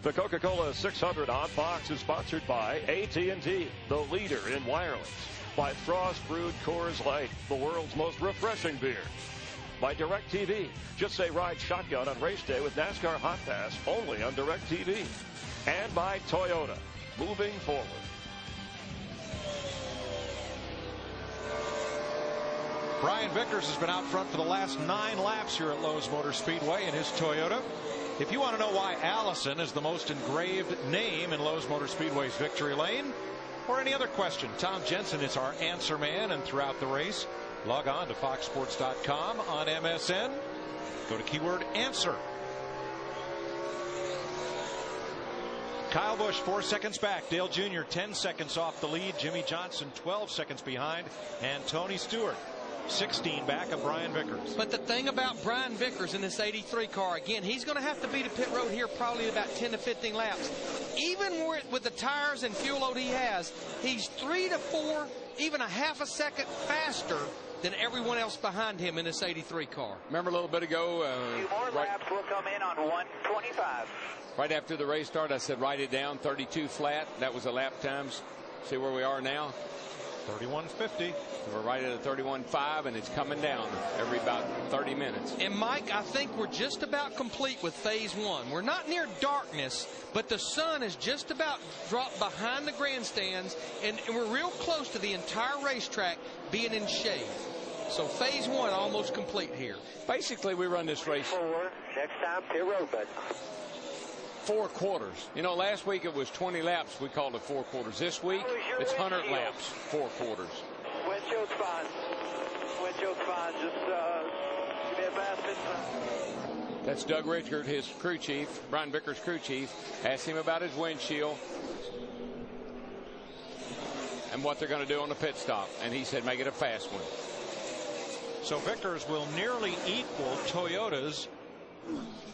The Coca-Cola 600 on Fox is sponsored by AT&T, the leader in wireless. By Frost Brewed Coors Light, the world's most refreshing beer. By DirecTV, just say ride shotgun on race day with NASCAR Hot Pass only on DirecTV. And by Toyota, moving forward. Brian Vickers has been out front for the last 9 laps here at Lowe's Motor Speedway in his Toyota. If you want to know why Allison is the most engraved name in Lowe's Motor Speedway's victory lane, or any other question, Tom Jensen is our answer man, and throughout the race, log on to foxsports.com on MSN. Go to keyword answer. Kyle Busch 4 seconds back. Dale Jr. 10 seconds off the lead. Jimmy Johnson 12 seconds behind. And Tony Stewart 16 back of Brian Vickers. But the thing about Brian Vickers in this 83 car, again, he's going to have to beat a pit road here probably about 10 to 15 laps. Even with the tires and fuel load he has, he's 3 to 4, even a half a second faster than everyone else behind him in this 83 car. Remember a little bit ago, two more laps will come in on 125. Right after the race started, I said write it down, 32 flat. That was the lap times. See where we are now? 31:50. We're right at a 31.5, and it's coming down every about 30 minutes. And Mike, I think we're just about complete with phase 1. We're not near darkness, but the sun is just about dropped behind the grandstands, and we're real close to the entire racetrack being in shade. So phase 1 almost complete here. Basically, we run this race 4. Next time, pit road, bud. 4 quarters. You know, last week it was 20 laps. We called it 4 quarters. This week, it's 100 laps, 4 quarters. Windshield's fine. Windshield's fine. Just give me a basket. That's Doug Richard, his crew chief, Brian Vickers' crew chief. Asked him about his windshield and what they're going to do on the pit stop. And he said, make it a fast one. So Vickers will nearly equal Toyota's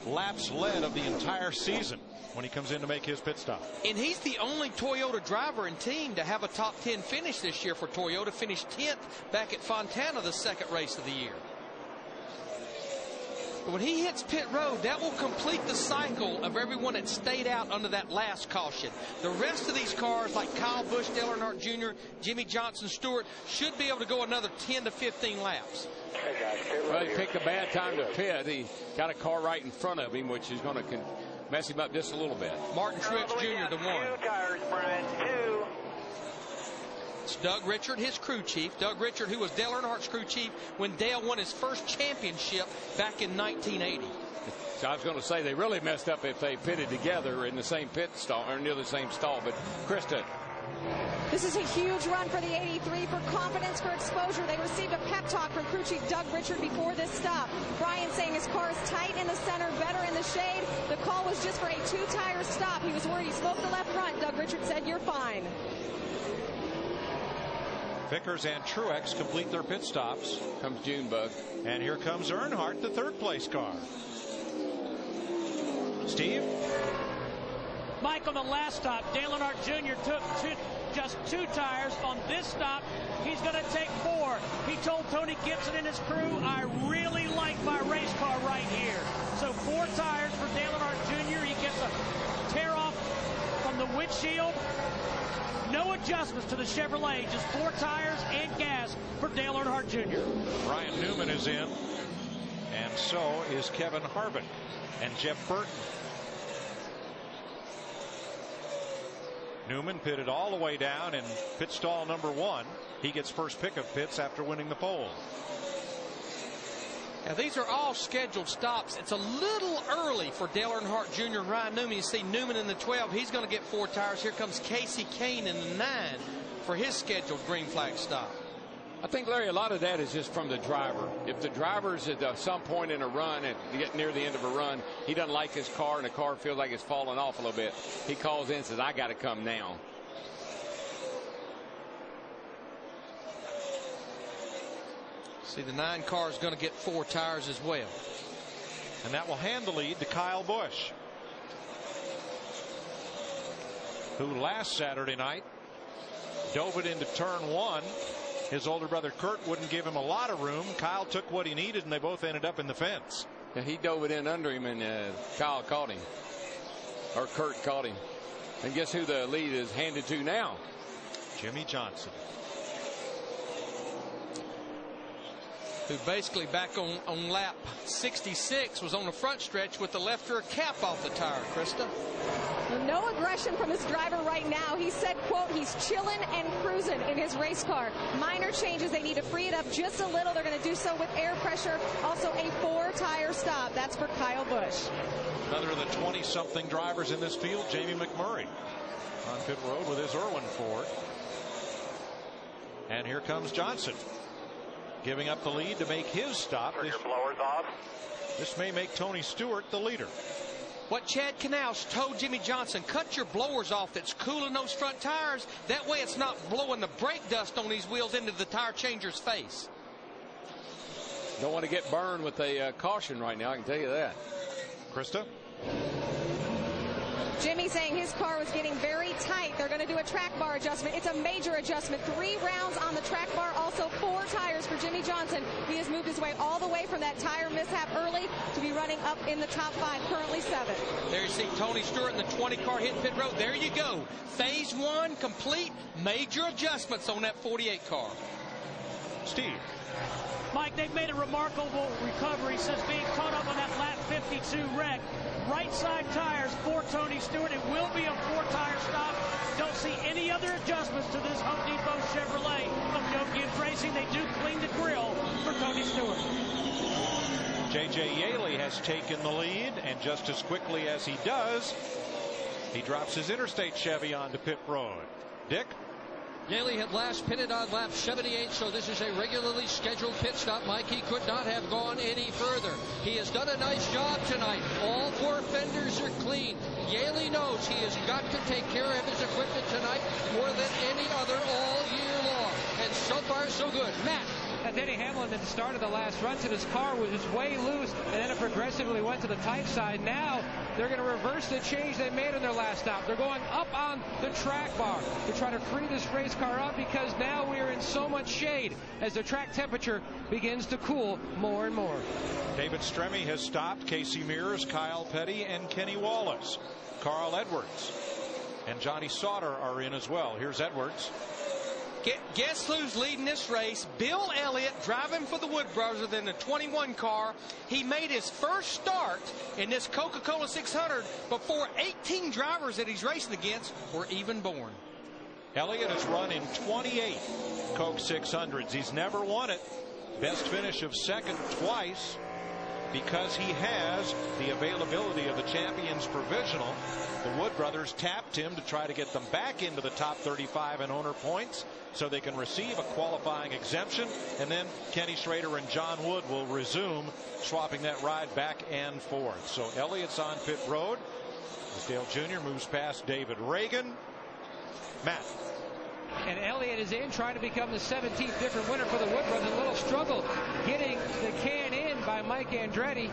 laps led of the entire season when he comes in to make his pit stop. And he's the only Toyota driver and team to have a top 10 finish this year for Toyota. Finished 10th back at Fontana, the second race of the year. But when he hits pit road, that will complete the cycle of everyone that stayed out under that last caution. The rest of these cars, like Kyle Busch, Dale Earnhardt Jr., Jimmy Johnson, Stewart, should be able to go another 10 to 15 laps. Well, he picked a bad time to pit. He got a car right in front of him, which is going to mess him up just a little bit. Martin Truex Jr. the 1. 2 tires, Brian. 2. It's Doug Richard, his crew chief. Doug Richard, who was Dale Earnhardt's crew chief when Dale won his first championship back in 1980. So I was going to say they really messed up if they pitted together in the same pit stall or near the same stall. But Krista. This is a huge run for the 83 for confidence, for exposure. They received a pep talk from crew chief Doug Richard before this stop. Brian saying his car is tight in the center, better in the shade. The call was just for a 2-tire stop. He was worried he smoked the left front. Doug Richard said, you're fine. Vickers and Truex complete their pit stops. Comes Junebug. And here comes Earnhardt, the 3rd place car. Steve? Mike, on the last stop, Dale Earnhardt Jr. took just 2 tires. On this stop, he's going to take 4. He told Tony Gibson and his crew, I really like my race car right here. So 4 tires for Dale Earnhardt Jr. He gets a tear off from the windshield. No adjustments to the Chevrolet, just 4 tires and gas for Dale Earnhardt Jr. Brian Newman is in, and so is Kevin Harvick and Jeff Burton. Newman pitted all the way down in pit stall number 1. He gets first pick of pits after winning the pole. Now, these are all scheduled stops. It's a little early for Dale Earnhardt Jr. and Ryan Newman. You see Newman in the 12. He's going to get 4 tires. Here comes Casey Kane in the 9 for his scheduled green flag stop. I think, Larry, a lot of that is just from the driver. If the driver's at some point in a run and get near the end of a run, he doesn't like his car and the car feels like it's falling off a little bit, he calls in and says, I got to come now. See, the 9 car is going to get 4 tires as well. And that will hand the lead to Kyle Busch, who last Saturday night dove it into turn 1. His older brother Kurt wouldn't give him a lot of room. Kyle took what he needed, and they both ended up in the fence. Yeah, he dove it in under him, and Kyle caught him. or Kurt caught him. And guess who the lead is handed to now? Jimmy Johnson, who basically back on lap 66 was on the front stretch with the left rear cap off the tire, Krista. No aggression from his driver right now. He said, quote, he's chilling and cruising in his race car. Minor changes. They need to free it up just a little. They're going to do so with air pressure. Also a 4-tire stop. That's for Kyle Busch. Another of the 20-something drivers in this field, Jamie McMurray, on pit road with his Irwin Ford. And here comes Johnson, giving up the lead to make his stop. This may make Tony Stewart the leader. What Chad Canals told Jimmy Johnson, cut your blowers off that's cooling those front tires. That way it's not blowing the brake dust on these wheels into the tire changer's face. Don't want to get burned with a caution right now, I can tell you that. Krista? Jimmy saying his car was getting very tight. They're going to do a track bar adjustment. It's a major adjustment. 3 rounds on the track bar. Also 4 tires for Jimmy Johnson. He has moved his way all the way from that tire mishap early to be running up in the top 5, currently 7th. There you see Tony Stewart in the 20 car hitting pit road. There you go. Phase 1 complete. Major adjustments on that 48 car. Steve? Mike, they've made a remarkable recovery since being caught up on that lap 52 wreck. Right side tires for Tony Stewart. It will be a 4-tire stop. Don't see any other adjustments to this Home Depot Chevrolet of No Gibbs Racing. They do clean the grill for Tony Stewart. J.J. Yaley has taken the lead, and just as quickly as he does, he drops his Interstate Chevy onto pit road. Dick? Yaley had last pitted on lap 78, so this is a regularly scheduled pit stop. Mike, he could not have gone any further. He has done a nice job tonight. All 4 fenders are clean. Yaley knows he has got to take care of his equipment tonight more than any other all year long. And so far, so good. Matt? Denny Hamlin at the start of the last run said his car was just way loose, and then it progressively went to the tight side. Now they're going to reverse the change they made on their last stop. They're going up on the track bar to try to free this race car up, because now we are in so much shade as the track temperature begins to cool more and more. David Stremme has stopped. Casey Mears, Kyle Petty, and Kenny Wallace. Carl Edwards and Johnny Sauter are in as well. Here's Edwards. Guess who's leading this race? Bill Elliott, driving for the Wood Brothers in the 21 car. He made his first start in this Coca-Cola 600 before 18 drivers that he's racing against were even born. Elliott has run in 28 Coke 600s. He's never won it. Best finish of second twice, because he has the availability of the Champions Provisional. The Wood Brothers tapped him to try to get them back into the top 35 in owner points so they can receive a qualifying exemption, and then Kenny Schrader and John Wood will resume swapping that ride back and forth. So Elliott's on pit road as Dale Jr. moves past David Reagan. Matt? And Elliott is in, trying to become the 17th different winner for the Wood Brothers. A little struggle getting the can in by Mike Andretti.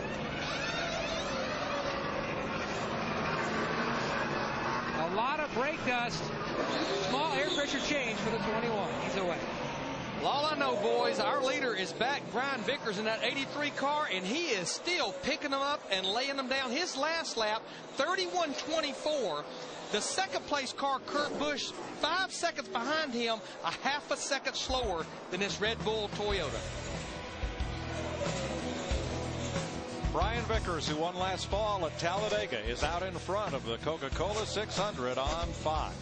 A lot of brake dust. Small air pressure change for the 21. He's away. Well, all I know, boys, our leader is back, Brian Vickers, in that 83 car, and he is still picking them up and laying them down. His last lap, 31:24. The second place car, Kurt Busch, 5 seconds behind him, a half a second slower than this Red Bull Toyota. Brian Vickers, who won last fall at Talladega, is out in front of the Coca-Cola 600 on Fox.